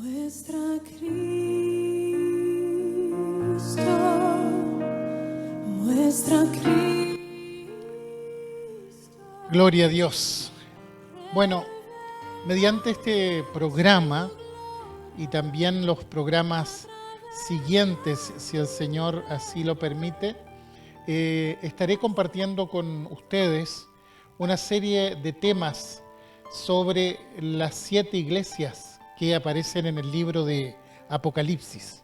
Muestra Cristo, muestra Cristo. Gloria a Dios. Bueno, mediante este programa y también los programas siguientes, si el Señor así lo permite, estaré compartiendo con ustedes una serie de temas sobre las 7 iglesias que aparecen en el libro de Apocalipsis.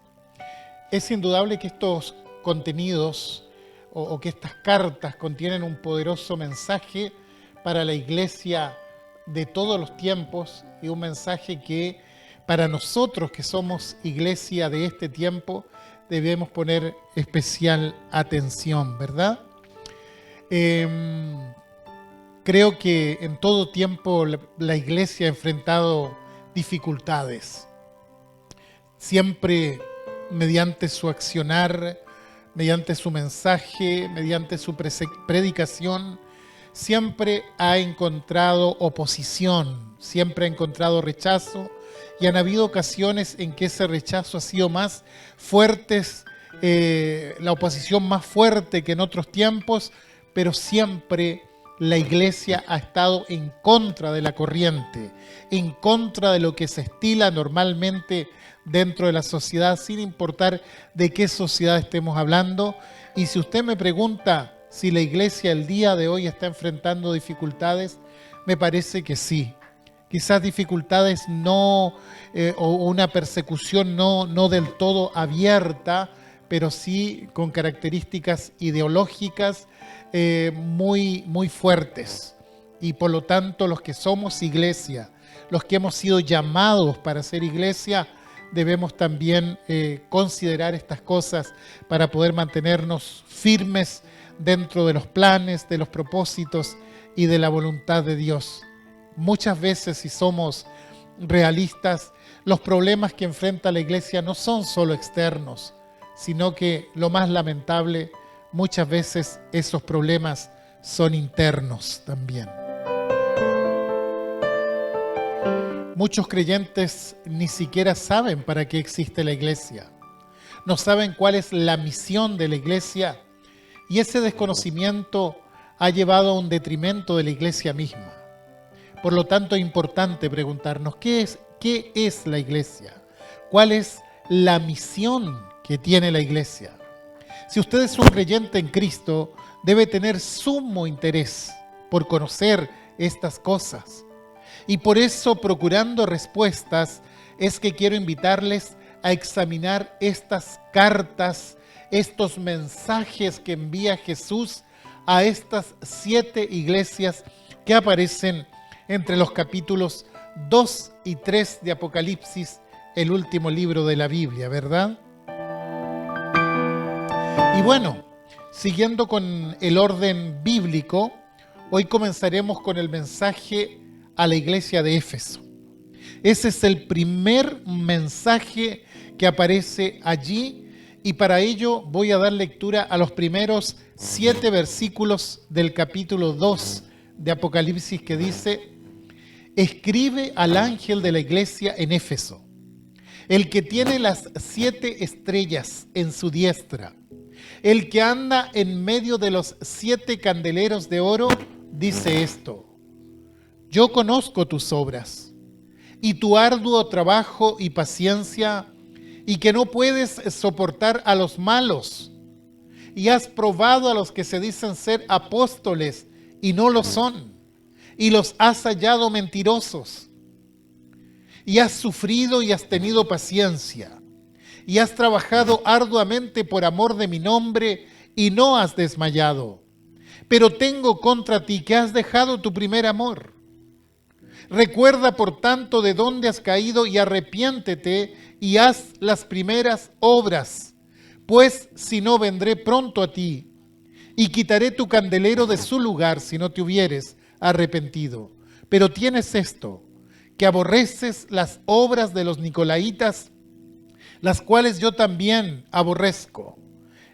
Es indudable que estos contenidos o que estas cartas contienen un poderoso mensaje para la iglesia de todos los tiempos y un mensaje que para nosotros que somos iglesia de este tiempo debemos poner especial atención, ¿verdad? Creo que en todo tiempo la iglesia ha enfrentado dificultades. Siempre mediante su accionar, mediante su mensaje, mediante su predicación, siempre ha encontrado oposición, siempre ha encontrado rechazo, y han habido ocasiones en que ese rechazo ha sido más fuerte, la oposición más fuerte que en otros tiempos, pero siempre la iglesia ha estado en contra de la corriente, en contra de lo que se estila normalmente dentro de la sociedad, sin importar de qué sociedad estemos hablando. Y si usted me pregunta si la iglesia el día de hoy está enfrentando dificultades, me parece que sí. Quizás dificultades no, o una persecución no del todo abierta, pero sí con características ideológicas muy fuertes. Y por lo tanto, los que somos iglesia, los que hemos sido llamados para ser iglesia, debemos también considerar estas cosas para poder mantenernos firmes dentro de los planes, de los propósitos y de la voluntad de Dios. Muchas veces, si somos realistas, los problemas que enfrenta la iglesia no son solo externos, sino que lo más lamentable, muchas veces esos problemas son internos también. Muchos creyentes ni siquiera saben para qué existe la iglesia. No saben cuál es la misión de la iglesia, y ese desconocimiento ha llevado a un detrimento de la iglesia misma. Por lo tanto, es importante preguntarnos, ¿qué es la iglesia? ¿Cuál es la misión que tiene la iglesia? Si usted es un creyente en Cristo, debe tener sumo interés por conocer estas cosas. Y por eso, procurando respuestas, es que quiero invitarles a examinar estas cartas, estos mensajes que envía Jesús a estas 7 iglesias que aparecen entre los capítulos 2 y 3 de Apocalipsis, el último libro de la Biblia, ¿verdad? Y bueno, siguiendo con el orden bíblico, hoy comenzaremos con el mensaje a la iglesia de Éfeso. Ese es el primer mensaje que aparece allí, y para ello voy a dar lectura a los primeros 7 versículos del capítulo 2 de Apocalipsis, que dice: escribe al ángel de la iglesia en Éfeso, el que tiene las 7 estrellas en su diestra, el que anda en medio de los 7 candeleros de oro, dice esto: yo conozco tus obras y tu arduo trabajo y paciencia, y que no puedes soportar a los malos, y has probado a los que se dicen ser apóstoles y no lo son, y los has hallado mentirosos, y has sufrido y has tenido paciencia, y has trabajado arduamente por amor de mi nombre, y no has desmayado. Pero tengo contra ti que has dejado tu primer amor. Recuerda, por tanto, de dónde has caído, y arrepiéntete, y haz las primeras obras, pues si no, vendré pronto a ti, y quitaré tu candelero de su lugar si no te hubieres arrepentido. Pero tienes esto, que aborreces las obras de los nicolaítas, las cuales yo también aborrezco.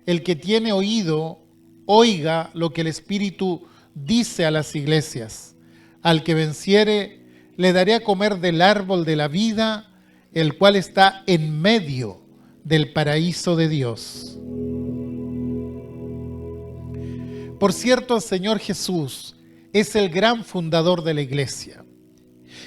El que tiene oído, oiga lo que el Espíritu dice a las iglesias. Al que venciere, le daré a comer del árbol de la vida, el cual está en medio del paraíso de Dios. Por cierto, el Señor Jesús es el gran fundador de la iglesia.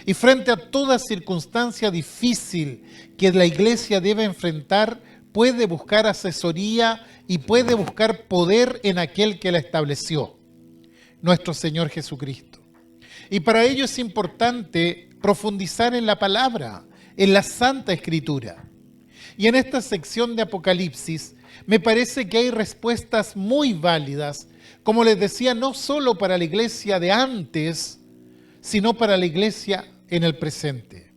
Y frente a toda circunstancia difícil que la iglesia debe enfrentar, puede buscar asesoría y puede buscar poder en aquel que la estableció, nuestro Señor Jesucristo. Y para ello es importante profundizar en la palabra, en la Santa Escritura. Y en esta sección de Apocalipsis me parece que hay respuestas muy válidas, como les decía, no solo para la iglesia de antes, sino para la iglesia en el presente.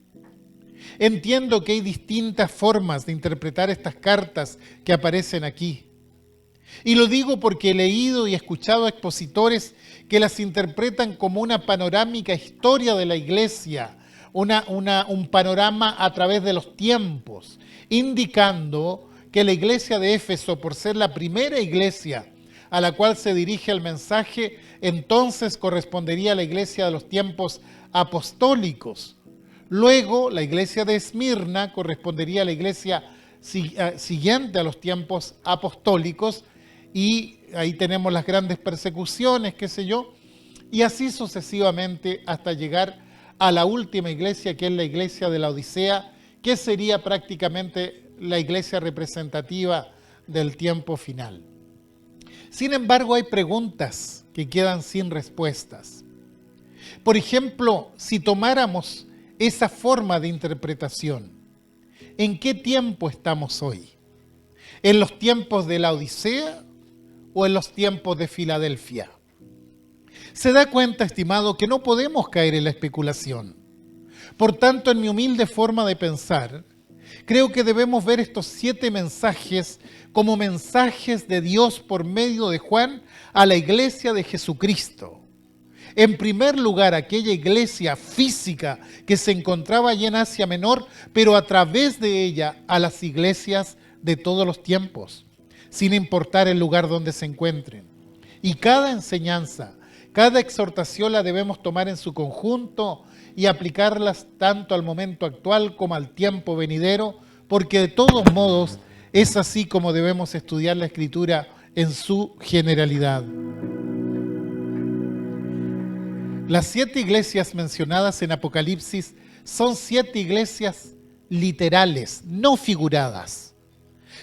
Entiendo que hay distintas formas de interpretar estas cartas que aparecen aquí. Y lo digo porque he leído y escuchado a expositores que las interpretan como una panorámica historia de la iglesia, un panorama a través de los tiempos, indicando que la iglesia de Éfeso, por ser la primera iglesia a la cual se dirige el mensaje, entonces correspondería a la iglesia de los tiempos apostólicos. Luego, la iglesia de Esmirna correspondería a la iglesia siguiente a los tiempos apostólicos, y ahí tenemos las grandes persecuciones, qué sé yo, y así sucesivamente hasta llegar a la última iglesia, que es la iglesia de la Odisea, que sería prácticamente la iglesia representativa del tiempo final. Sin embargo, hay preguntas que quedan sin respuestas. Por ejemplo, si tomáramos esa forma de interpretación, ¿en qué tiempo estamos hoy? ¿En los tiempos de la Odisea o en los tiempos de Filadelfia? Se da cuenta, estimado, que no podemos caer en la especulación. Por tanto, en mi humilde forma de pensar, creo que debemos ver estos 7 mensajes como mensajes de Dios por medio de Juan a la iglesia de Jesucristo. En primer lugar, aquella iglesia física que se encontraba allí en Asia Menor, pero a través de ella a las iglesias de todos los tiempos, sin importar el lugar donde se encuentren. Y cada enseñanza, cada exhortación la debemos tomar en su conjunto y aplicarlas tanto al momento actual como al tiempo venidero, porque de todos modos es así como debemos estudiar la Escritura en su generalidad. Las 7 iglesias mencionadas en Apocalipsis son 7 iglesias literales, no figuradas.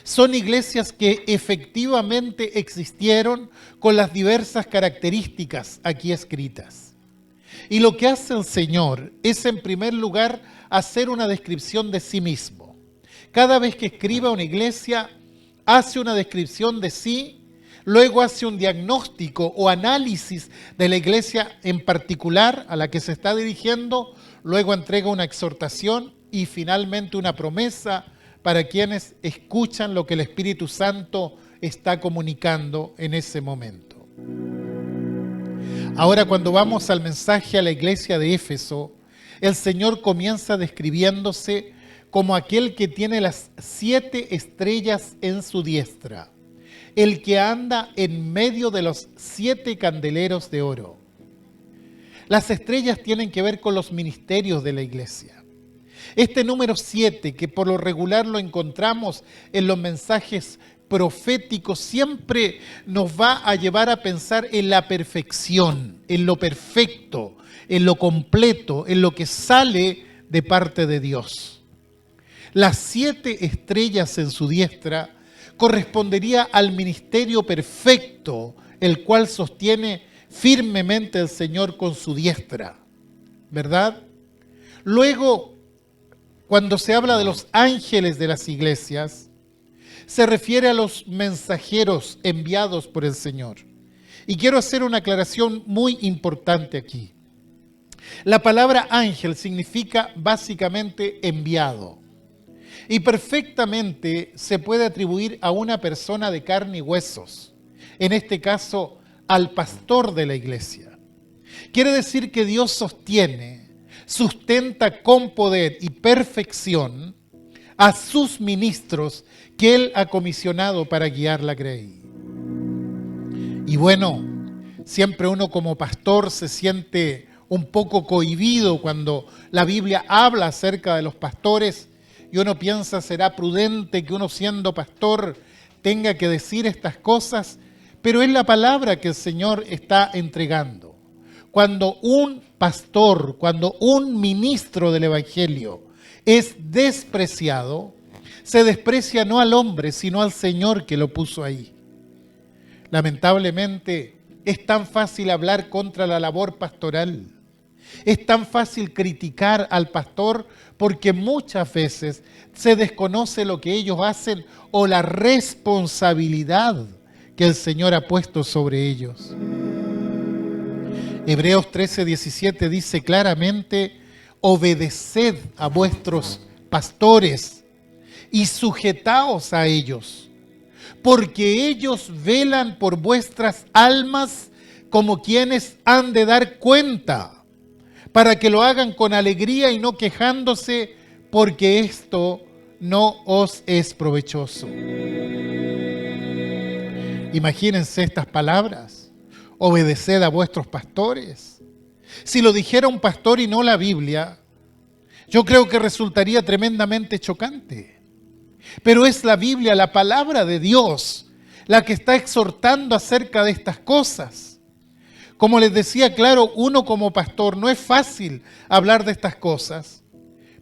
Son iglesias que efectivamente existieron con las diversas características aquí escritas. Y lo que hace el Señor es, en primer lugar, hacer una descripción de sí mismo. Cada vez que escribe a una iglesia, hace una descripción de sí. Luego hace un diagnóstico o análisis de la iglesia en particular a la que se está dirigiendo. Luego entrega una exhortación y finalmente una promesa para quienes escuchan lo que el Espíritu Santo está comunicando en ese momento. Ahora, cuando vamos al mensaje a la iglesia de Éfeso, el Señor comienza describiéndose como aquel que tiene las 7 estrellas en su diestra, el que anda en medio de los 7 candeleros de oro. Las estrellas tienen que ver con los ministerios de la iglesia. Este número 7, que por lo regular lo encontramos en los mensajes proféticos, siempre nos va a llevar a pensar en la perfección, en lo perfecto, en lo completo, en lo que sale de parte de Dios. Las 7 estrellas en su diestra correspondería al ministerio perfecto, el cual sostiene firmemente el Señor con su diestra, ¿verdad? Luego, cuando se habla de los ángeles de las iglesias, se refiere a los mensajeros enviados por el Señor. Y quiero hacer una aclaración muy importante aquí. La palabra ángel significa básicamente enviado. Y perfectamente se puede atribuir a una persona de carne y huesos, en este caso al pastor de la iglesia. Quiere decir que Dios sostiene, sustenta con poder y perfección a sus ministros que Él ha comisionado para guiar la grey. Y bueno, siempre uno como pastor se siente un poco cohibido cuando la Biblia habla acerca de los pastores, y uno piensa, ¿será prudente que uno siendo pastor tenga que decir estas cosas? Pero es la palabra que el Señor está entregando. Cuando un pastor, cuando un ministro del Evangelio es despreciado, se desprecia no al hombre, sino al Señor que lo puso ahí. Lamentablemente, es tan fácil hablar contra la labor pastoral. Es tan fácil criticar al pastor porque muchas veces se desconoce lo que ellos hacen o la responsabilidad que el Señor ha puesto sobre ellos. Hebreos 13:17 dice claramente: obedeced a vuestros pastores y sujetaos a ellos, porque ellos velan por vuestras almas como quienes han de dar cuenta, para que lo hagan con alegría y no quejándose, porque esto no os es provechoso. Imagínense estas palabras: obedeced a vuestros pastores. Si lo dijera un pastor y no la Biblia, yo creo que resultaría tremendamente chocante. Pero es la Biblia, la palabra de Dios, la que está exhortando acerca de estas cosas. Como les decía, claro, uno como pastor no es fácil hablar de estas cosas,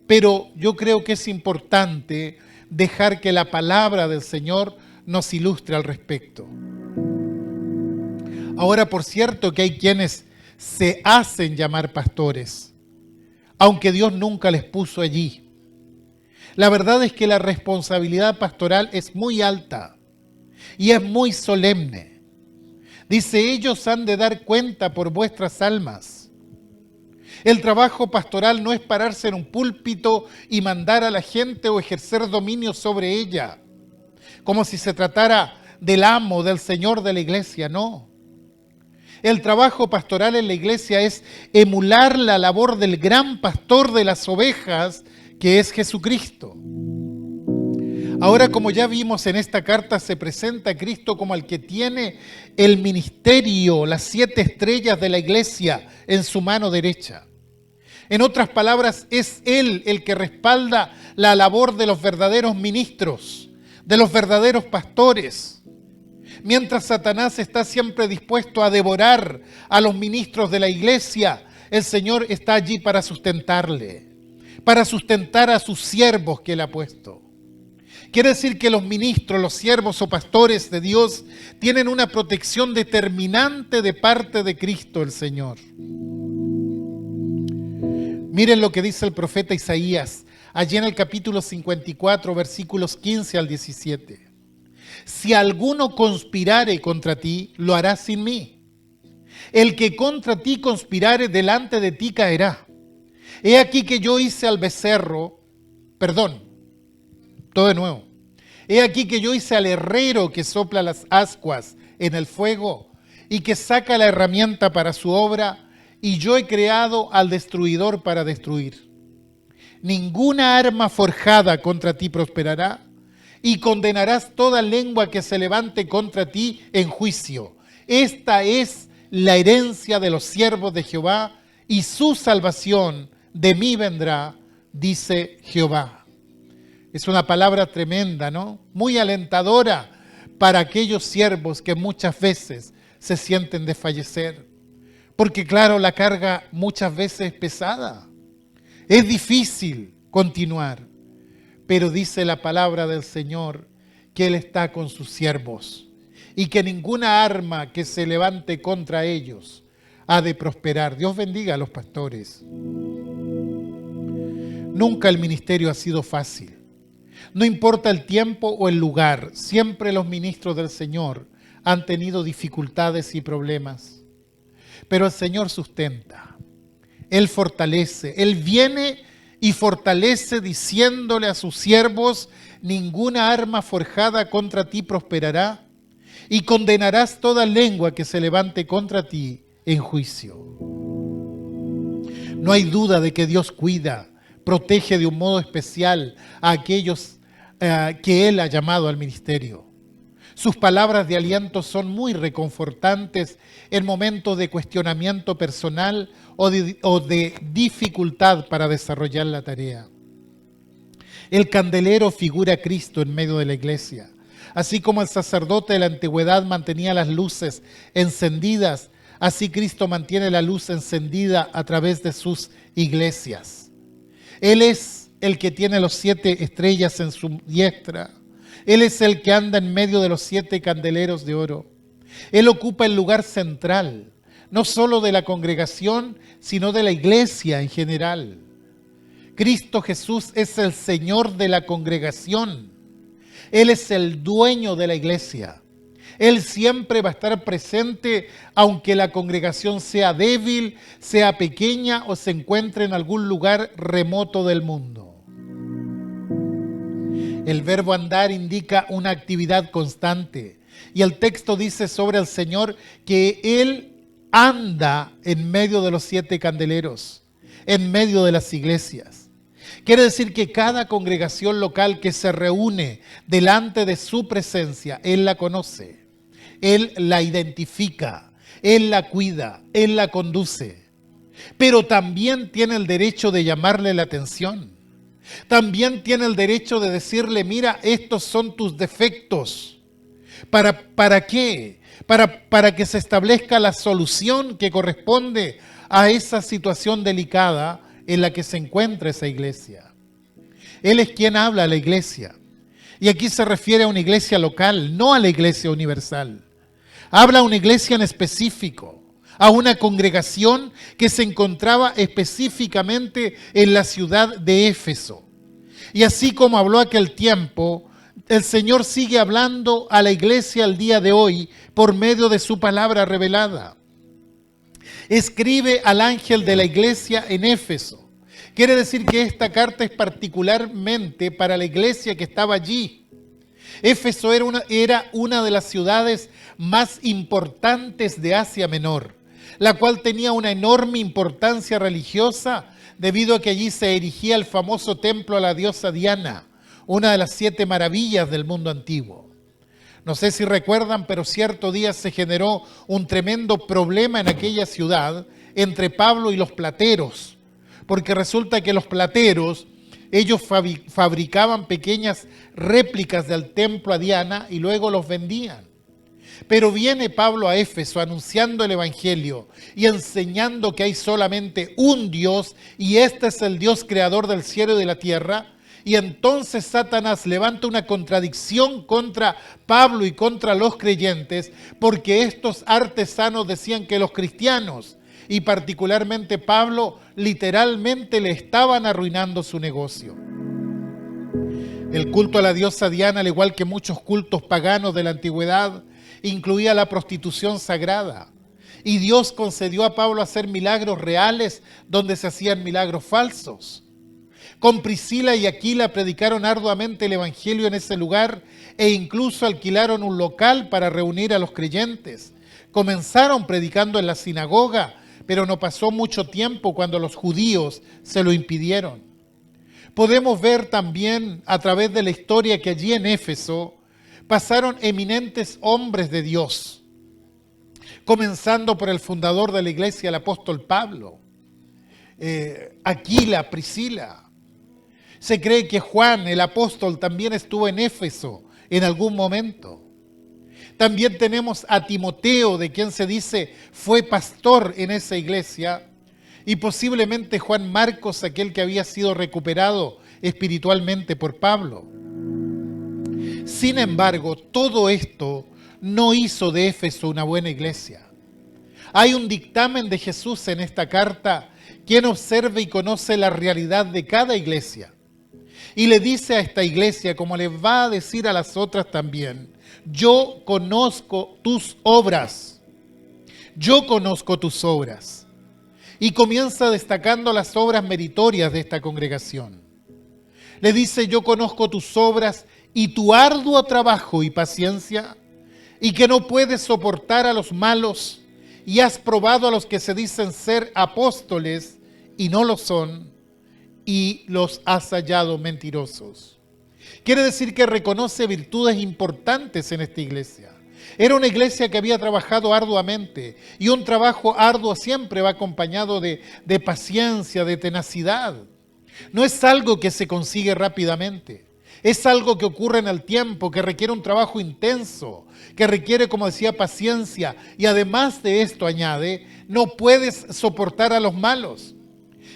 pero yo creo que es importante dejar que la palabra del Señor nos ilustre al respecto. Ahora, por cierto, que hay quienes se hacen llamar pastores, aunque Dios nunca les puso allí. La verdad es que la responsabilidad pastoral es muy alta y es muy solemne. Dice: ellos han de dar cuenta por vuestras almas. El trabajo pastoral no es pararse en un púlpito y mandar a la gente o ejercer dominio sobre ella, como si se tratara del amo, del señor de la iglesia, no. El trabajo pastoral en la iglesia es emular la labor del gran pastor de las ovejas, que es Jesucristo. Ahora, como ya vimos en esta carta, se presenta a Cristo como el que tiene el ministerio, las 7 estrellas de la iglesia en su mano derecha. En otras palabras, es Él el que respalda la labor de los verdaderos ministros, de los verdaderos pastores. Mientras Satanás está siempre dispuesto a devorar a los ministros de la iglesia, el Señor está allí para sustentarle, para sustentar a sus siervos que Él ha puesto. Quiere decir que los ministros, los siervos o pastores de Dios tienen una protección determinante de parte de Cristo el Señor. Miren lo que dice el profeta Isaías, allí en el capítulo 54, versículos 15 al 17. Si alguno conspirare contra ti, lo hará sin mí. El que contra ti conspirare, delante de ti caerá. He aquí que yo hice al becerro, todo de nuevo. He aquí que yo hice al herrero que sopla las ascuas en el fuego y que saca la herramienta para su obra, y yo he creado al destruidor para destruir. Ninguna arma forjada contra ti prosperará, y condenarás toda lengua que se levante contra ti en juicio. Esta es la herencia de los siervos de Jehová, y su salvación de mí vendrá, dice Jehová. Es una palabra tremenda, ¿no? Muy alentadora para aquellos siervos que muchas veces se sienten desfallecer. Porque claro, la carga muchas veces es pesada. Es difícil continuar. Pero dice la palabra del Señor que Él está con sus siervos y que ninguna arma que se levante contra ellos ha de prosperar. Dios bendiga a los pastores. Nunca el ministerio ha sido fácil. No importa el tiempo o el lugar, siempre los ministros del Señor han tenido dificultades y problemas. Pero el Señor sustenta, Él fortalece, Él viene y fortalece diciéndole a sus siervos: ninguna arma forjada contra ti prosperará, y condenarás toda lengua que se levante contra ti en juicio. No hay duda de que Dios cuida, protege de un modo especial a aquellos que Él ha llamado al ministerio. Sus palabras de aliento son muy reconfortantes en momentos de cuestionamiento personal o de dificultad para desarrollar la tarea. El candelero figura a Cristo en medio de la iglesia. Así como el sacerdote de la antigüedad mantenía las luces encendidas, así Cristo mantiene la luz encendida a través de sus iglesias. Él es el que tiene los 7 estrellas en su diestra. Él es el que anda en medio de los 7 candeleros de oro. Él ocupa el lugar central, no solo de la congregación, sino de la iglesia en general. Cristo Jesús es el Señor de la congregación. Él es el dueño de la iglesia. Él siempre va a estar presente, aunque la congregación sea débil, sea pequeña o se encuentre en algún lugar remoto del mundo. El verbo andar indica una actividad constante. Y el texto dice sobre el Señor que Él anda en medio de los 7 candeleros, en medio de las iglesias. Quiere decir que cada congregación local que se reúne delante de su presencia, Él la conoce, Él la identifica, Él la cuida, Él la conduce. Pero también tiene el derecho de llamarle la atención. También tiene el derecho de decirle, mira, estos son tus defectos. ¿Para qué? Para que se establezca la solución que corresponde a esa situación delicada en la que se encuentra esa iglesia. Él es quien habla a la iglesia. Y aquí se refiere a una iglesia local, no a la iglesia universal. Habla a una iglesia en específico, a una congregación que se encontraba específicamente en la ciudad de Éfeso. Y así como habló aquel tiempo, el Señor sigue hablando a la iglesia al día de hoy por medio de su palabra revelada. Escribe al ángel de la iglesia en Éfeso. Quiere decir que esta carta es particularmente para la iglesia que estaba allí. Éfeso era una de las ciudades más importantes de Asia Menor, la cual tenía una enorme importancia religiosa debido a que allí se erigía el famoso templo a la diosa Diana, una de las 7 maravillas del mundo antiguo. No sé si recuerdan, pero cierto día se generó un tremendo problema en aquella ciudad entre Pablo y los plateros, porque resulta que los plateros, ellos fabricaban pequeñas réplicas del templo a Diana y luego los vendían. Pero viene Pablo a Éfeso anunciando el evangelio y enseñando que hay solamente un Dios y este es el Dios creador del cielo y de la tierra. Y entonces Satanás levanta una contradicción contra Pablo y contra los creyentes, porque estos artesanos decían que los cristianos, y particularmente Pablo, literalmente le estaban arruinando su negocio. El culto a la diosa Diana, al igual que muchos cultos paganos de la antigüedad, incluía la prostitución sagrada. Y Dios concedió a Pablo hacer milagros reales donde se hacían milagros falsos. Con Priscila y Aquila predicaron arduamente el evangelio en ese lugar e incluso alquilaron un local para reunir a los creyentes. Comenzaron predicando en la sinagoga, pero no pasó mucho tiempo cuando los judíos se lo impidieron. Podemos ver también a través de la historia que allí en Éfeso pasaron eminentes hombres de Dios, comenzando por el fundador de la iglesia, el apóstol Pablo, Aquila, Priscila. Se cree que Juan, el apóstol, también estuvo en Éfeso en algún momento. También tenemos a Timoteo, de quien se dice fue pastor en esa iglesia, y posiblemente Juan Marcos, aquel que había sido recuperado espiritualmente por Pablo. Sin embargo, todo esto no hizo de Éfeso una buena iglesia. Hay un dictamen de Jesús en esta carta, quien observa y conoce la realidad de cada iglesia. Y le dice a esta iglesia, como le va a decir a las otras también, yo conozco tus obras. Yo conozco tus obras. Y comienza destacando las obras meritorias de esta congregación. Le dice, yo conozco tus obras y tu arduo trabajo y paciencia, y que no puedes soportar a los malos, y has probado a los que se dicen ser apóstoles y no lo son, y los has hallado mentirosos. Quiere decir que reconoce virtudes importantes en esta iglesia. Era una iglesia que había trabajado arduamente, y un trabajo arduo siempre va acompañado de paciencia, de tenacidad. No es algo que se consigue rápidamente. Es algo que ocurre en el tiempo, que requiere un trabajo intenso, que requiere, como decía, paciencia. Y además de esto, añade, no puedes soportar a los malos.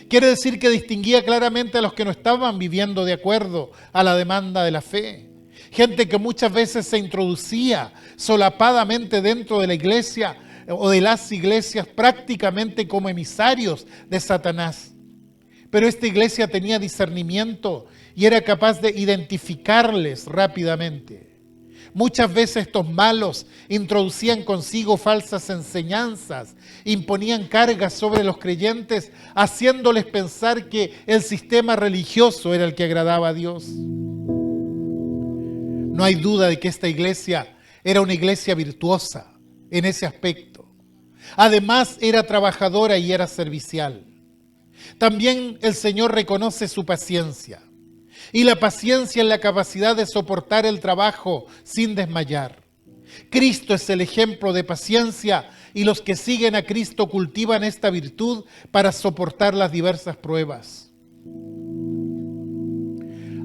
Quiere decir que distinguía claramente a los que no estaban viviendo de acuerdo a la demanda de la fe. Gente que muchas veces se introducía solapadamente dentro de la iglesia o de las iglesias prácticamente como emisarios de Satanás. Pero esta iglesia tenía discernimiento y era capaz de identificarles rápidamente. Muchas veces estos malos introducían consigo falsas enseñanzas, imponían cargas sobre los creyentes, haciéndoles pensar que el sistema religioso era el que agradaba a Dios. No hay duda de que esta iglesia era una iglesia virtuosa en ese aspecto. Además, era trabajadora y era servicial. También el Señor reconoce su paciencia. Y la paciencia es la capacidad de soportar el trabajo sin desmayar. Cristo es el ejemplo de paciencia y los que siguen a Cristo cultivan esta virtud para soportar las diversas pruebas.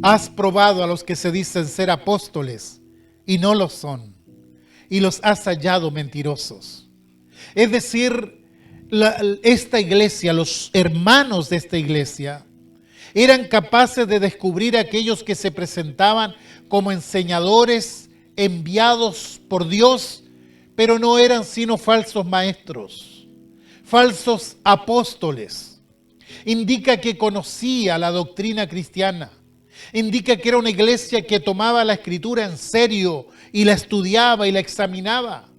Has probado a los que se dicen ser apóstoles y no lo son, y los has hallado mentirosos. Es decir, esta iglesia, los hermanos de esta iglesia, eran capaces de descubrir a aquellos que se presentaban como enseñadores enviados por Dios, pero no eran sino falsos maestros, falsos apóstoles. Indica que conocía la doctrina cristiana, indica que era una iglesia que tomaba la Escritura en serio y la estudiaba y la examinaba.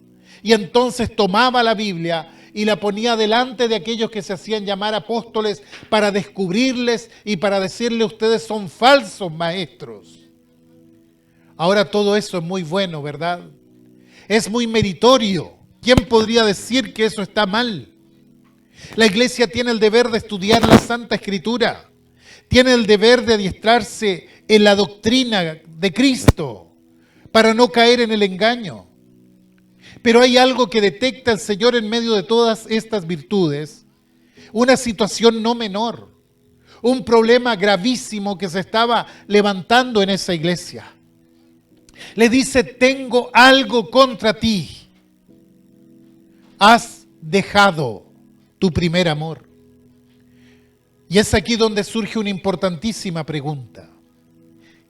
Y entonces tomaba la Biblia y la ponía delante de aquellos que se hacían llamar apóstoles para descubrirles y para decirle: ustedes son falsos maestros. Ahora todo eso es muy bueno, ¿verdad? Es muy meritorio. ¿Quién podría decir que eso está mal? La iglesia tiene el deber de estudiar la Santa Escritura. Tiene el deber de adiestrarse en la doctrina de Cristo para no caer en el engaño. Pero hay algo que detecta el Señor en medio de todas estas virtudes, una situación no menor, un problema gravísimo que se estaba levantando en esa iglesia. Le dice: tengo algo contra ti. Has dejado tu primer amor. Y es aquí donde surge una importantísima pregunta.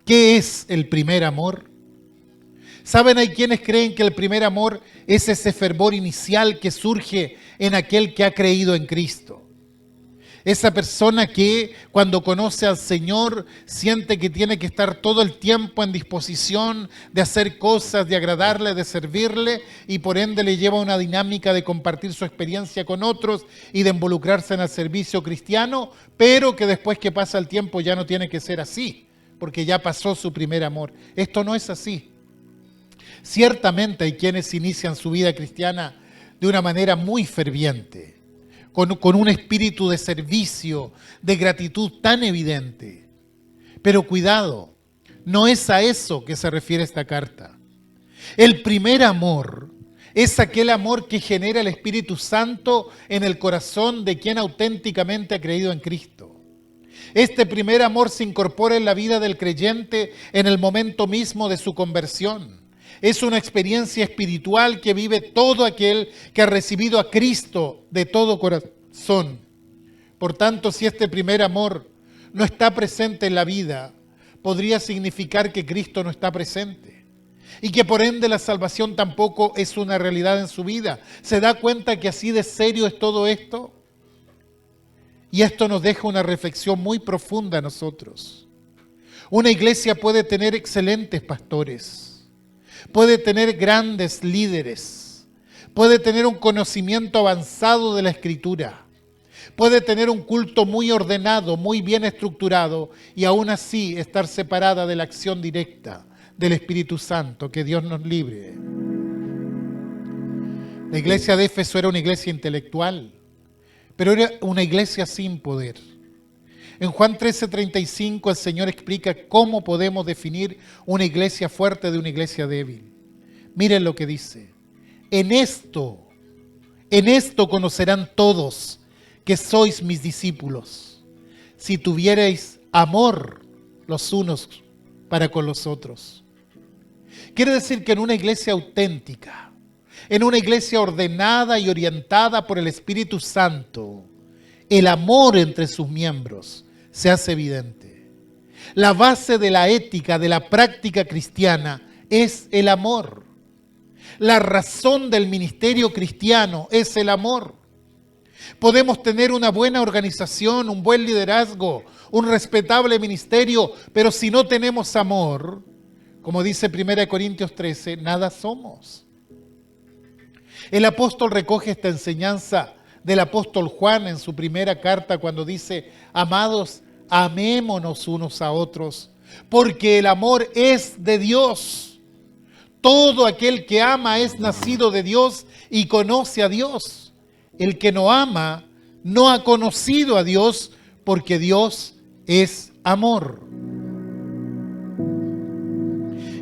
¿Qué es el primer amor? ¿Saben? Hay quienes creen que el primer amor es ese fervor inicial que surge en aquel que ha creído en Cristo. Esa persona que cuando conoce al Señor siente que tiene que estar todo el tiempo en disposición de hacer cosas, de agradarle, de servirle, y por ende le lleva una dinámica de compartir su experiencia con otros y de involucrarse en el servicio cristiano, pero que después que pasa el tiempo ya no tiene que ser así, porque ya pasó su primer amor. Esto no es así. Ciertamente hay quienes inician su vida cristiana de una manera muy ferviente, con un espíritu de servicio, de gratitud tan evidente. Pero cuidado, no es a eso que se refiere esta carta. El primer amor es aquel amor que genera el Espíritu Santo en el corazón de quien auténticamente ha creído en Cristo. Este primer amor se incorpora en la vida del creyente en el momento mismo de su conversión. Es una experiencia espiritual que vive todo aquel que ha recibido a Cristo de todo corazón. Por tanto, si este primer amor no está presente en la vida, podría significar que Cristo no está presente. Y que por ende la salvación tampoco es una realidad en su vida. ¿Se da cuenta que así de serio es todo esto? Y esto nos deja una reflexión muy profunda a nosotros. Una iglesia puede tener excelentes pastores, puede tener grandes líderes, puede tener un conocimiento avanzado de la Escritura, puede tener un culto muy ordenado, muy bien estructurado, y aún así estar separada de la acción directa del Espíritu Santo. Que Dios nos libre. La iglesia de Éfeso era una iglesia intelectual, pero era una iglesia sin poder. En Juan 13:35 el Señor explica cómo podemos definir una iglesia fuerte de una iglesia débil. Miren lo que dice: en esto conocerán todos que sois mis discípulos, si tuvierais amor los unos para con los otros. Quiere decir que en una iglesia auténtica, en una iglesia ordenada y orientada por el Espíritu Santo, el amor entre sus miembros se hace evidente. La base de la ética, de la práctica cristiana, es el amor. La razón del ministerio cristiano es el amor. Podemos tener una buena organización, un buen liderazgo, un respetable ministerio, pero si no tenemos amor, como dice 1 Corintios 13, nada somos. El apóstol recoge esta enseñanza del apóstol Juan en su primera carta cuando dice: amados, amémonos unos a otros, porque el amor es de Dios. Todo aquel que ama es nacido de Dios y conoce a Dios. El que no ama no ha conocido a Dios, porque Dios es amor.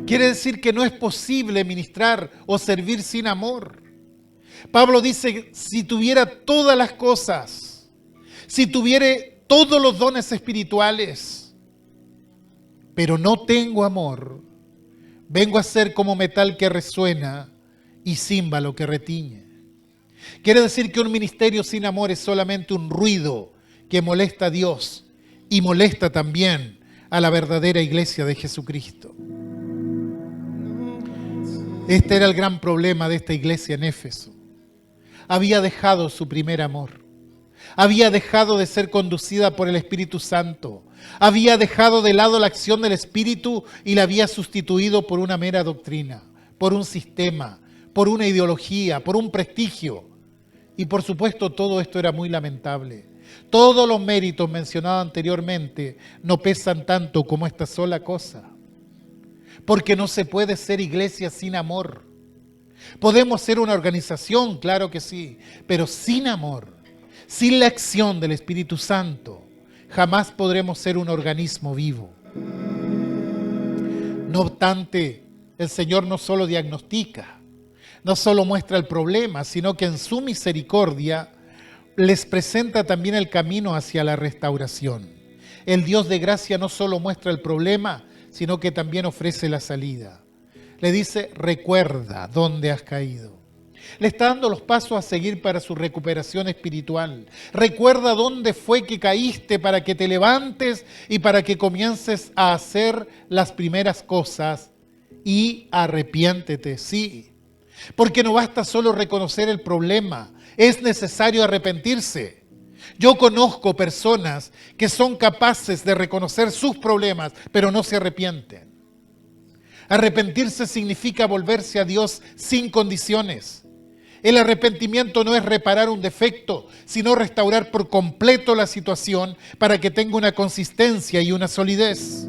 Quiere decir que no es posible ministrar o servir sin amor. Pablo dice: si tuviera todas las cosas, si tuviera todos los dones espirituales, pero no tengo amor, vengo a ser como metal que resuena y címbalo que retiñe. Quiere decir que un ministerio sin amor es solamente un ruido que molesta a Dios y molesta también a la verdadera iglesia de Jesucristo. Este era el gran problema de esta iglesia en Éfeso. Había dejado su primer amor. Había dejado de ser conducida por el Espíritu Santo. Había dejado de lado la acción del Espíritu y la había sustituido por una mera doctrina, por un sistema, por una ideología, por un prestigio. Y por supuesto todo esto era muy lamentable. Todos los méritos mencionados anteriormente no pesan tanto como esta sola cosa. Porque no se puede ser iglesia sin amor. Podemos ser una organización, claro que sí, pero sin amor, sin la acción del Espíritu Santo, jamás podremos ser un organismo vivo. No obstante, el Señor no solo diagnostica, no solo muestra el problema, sino que en su misericordia les presenta también el camino hacia la restauración. El Dios de gracia no solo muestra el problema, sino que también ofrece la salida. Le dice: recuerda dónde has caído. Le está dando los pasos a seguir para su recuperación espiritual. Recuerda dónde fue que caíste para que te levantes y para que comiences a hacer las primeras cosas. Y arrepiéntete, sí. Porque no basta solo reconocer el problema, es necesario arrepentirse. Yo conozco personas que son capaces de reconocer sus problemas, pero no se arrepienten. Arrepentirse significa volverse a Dios sin condiciones. El arrepentimiento no es reparar un defecto, sino restaurar por completo la situación para que tenga una consistencia y una solidez.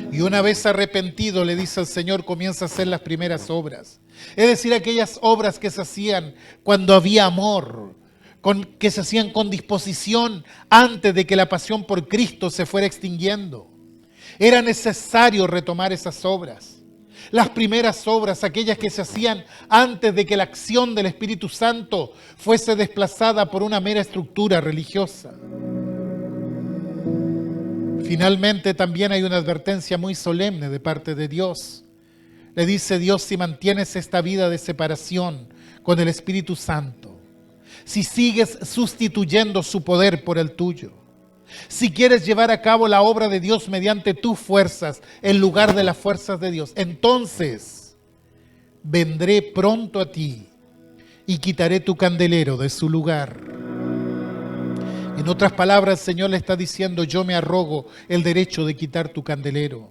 Y una vez arrepentido, le dice el Señor, comienza a hacer las primeras obras. Es decir, aquellas obras que se hacían cuando había amor, que se hacían con disposición antes de que la pasión por Cristo se fuera extinguiendo. Era necesario retomar esas obras. Las primeras obras, aquellas que se hacían antes de que la acción del Espíritu Santo fuese desplazada por una mera estructura religiosa. Finalmente también hay una advertencia muy solemne de parte de Dios. Le dice Dios: si mantienes esta vida de separación con el Espíritu Santo, si sigues sustituyendo su poder por el tuyo, si quieres llevar a cabo la obra de Dios mediante tus fuerzas en lugar de las fuerzas de Dios, entonces vendré pronto a ti y quitaré tu candelero de su lugar. En otras palabras, el Señor le está diciendo: yo me arrogo el derecho de quitar tu candelero.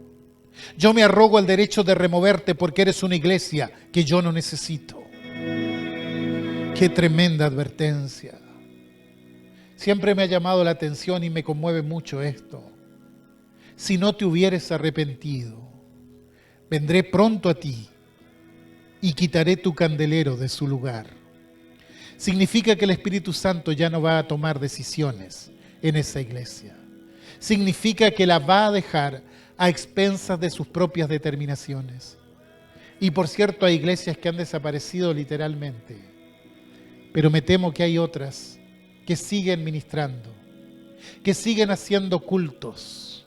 Yo me arrogo el derecho de removerte porque eres una iglesia que yo no necesito. Qué tremenda advertencia. Siempre me ha llamado la atención y me conmueve mucho esto. Si no te hubieres arrepentido, vendré pronto a ti y quitaré tu candelero de su lugar. Significa que el Espíritu Santo ya no va a tomar decisiones en esa iglesia. Significa que la va a dejar a expensas de sus propias determinaciones. Y por cierto, hay iglesias que han desaparecido literalmente. Pero me temo que hay otras que siguen ministrando que siguen haciendo cultos,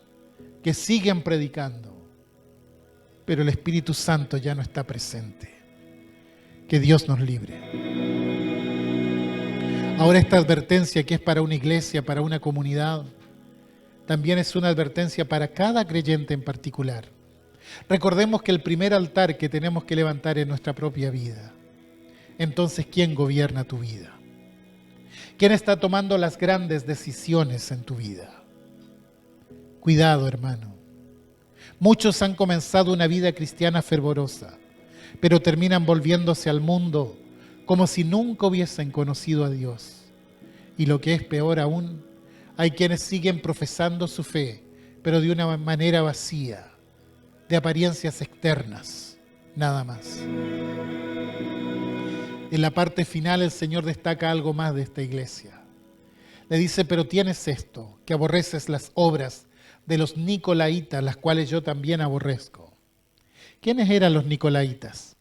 que siguen predicando, pero el Espíritu Santo ya no está presente. Que Dios nos libre. Ahora esta advertencia que es para una iglesia, para una comunidad, también es una advertencia para cada creyente en particular. Recordemos que el primer altar que tenemos que levantar es nuestra propia vida. Entonces, ¿quién gobierna tu vida? ¿Quién está tomando las grandes decisiones en tu vida? Cuidado, hermano. Muchos han comenzado una vida cristiana fervorosa, pero terminan volviéndose al mundo como si nunca hubiesen conocido a Dios. Y lo que es peor aún, hay quienes siguen profesando su fe, pero de una manera vacía, de apariencias externas, nada más. En la parte final el Señor destaca algo más de esta iglesia. Le dice, pero tienes esto, que aborreces las obras de los Nicolaitas, las cuales yo también aborrezco. ¿Quiénes eran los Nicolaitas?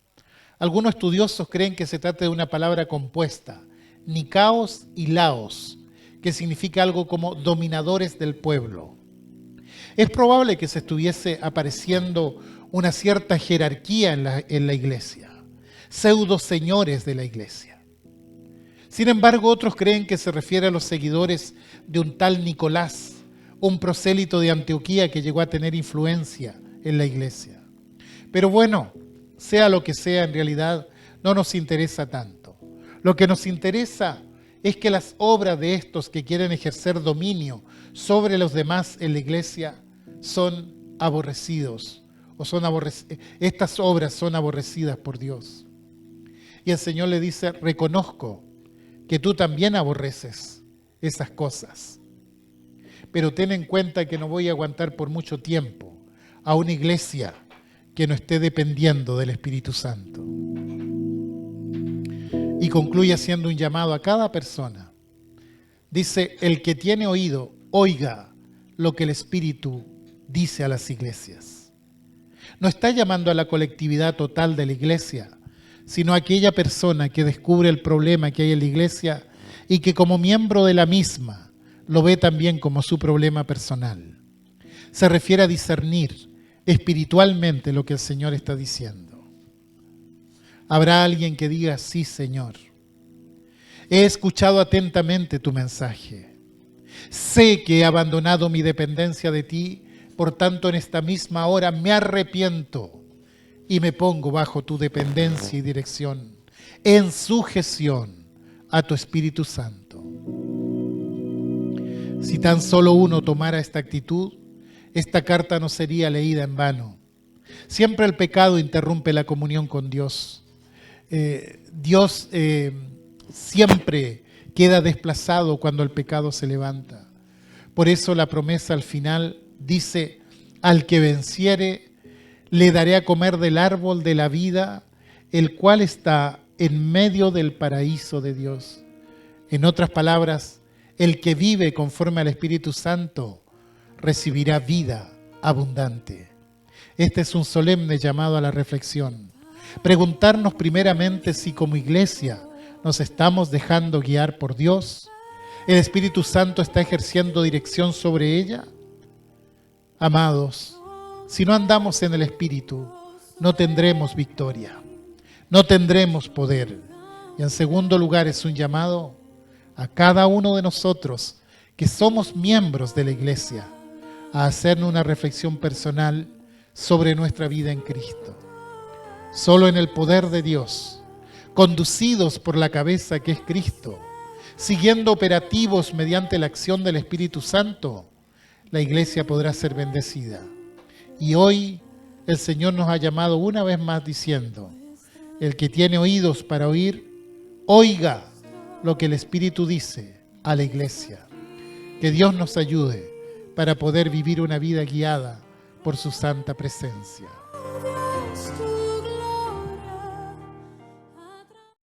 Algunos estudiosos creen que se trata de una palabra compuesta, Nicaos y Laos, que significa algo como dominadores del pueblo. Es probable que se estuviese apareciendo una cierta jerarquía en la iglesia, pseudo señores de la iglesia. Sin embargo, otros creen que se refiere a los seguidores de un tal Nicolás, un prosélito de Antioquía que llegó a tener influencia en la iglesia. Pero bueno, sea lo que sea, en realidad no nos interesa tanto. Lo que nos interesa es que las obras de estos que quieren ejercer dominio sobre los demás en la iglesia son aborrecidos, estas obras son aborrecidas por Dios. Y el Señor le dice, reconozco que tú también aborreces esas cosas, pero ten en cuenta que no voy a aguantar por mucho tiempo a una iglesia que no esté dependiendo del Espíritu Santo. Y concluye haciendo un llamado a cada persona. Dice, el que tiene oído, oiga lo que el Espíritu dice a las iglesias. No está llamando a la colectividad total de la iglesia, sino a aquella persona que descubre el problema que hay en la iglesia y que como miembro de la misma lo ve también como su problema personal. Se refiere a discernir espiritualmente lo que el Señor está diciendo. Habrá alguien que diga, sí, Señor, he escuchado atentamente tu mensaje. Sé que he abandonado mi dependencia de ti, por tanto en esta misma hora me arrepiento y me pongo bajo tu dependencia y dirección, en sujeción a tu Espíritu Santo. Si tan solo uno tomara esta actitud, esta carta no sería leída en vano. Siempre el pecado interrumpe la comunión con Dios. Dios siempre queda desplazado cuando el pecado se levanta. Por eso la promesa al final dice, al que venciere, le daré a comer del árbol de la vida, el cual está en medio del paraíso de Dios. En otras palabras, el que vive conforme al Espíritu Santo recibirá vida abundante. Este es un solemne llamado a la reflexión. Preguntarnos primeramente si como iglesia nos estamos dejando guiar por Dios. ¿El Espíritu Santo está ejerciendo dirección sobre ella? Amados, si no andamos en el Espíritu, no tendremos victoria, no tendremos poder. Y en segundo lugar es un llamado a cada uno de nosotros que somos miembros de la iglesia a hacernos una reflexión personal sobre nuestra vida en Cristo. Solo en el poder de Dios, conducidos por la cabeza que es Cristo, siguiendo operativos mediante la acción del Espíritu Santo, la iglesia podrá ser bendecida. Y hoy el Señor nos ha llamado una vez más diciendo, el que tiene oídos para oír, oiga lo que el Espíritu dice a la iglesia. Que Dios nos ayude para poder vivir una vida guiada por su santa presencia.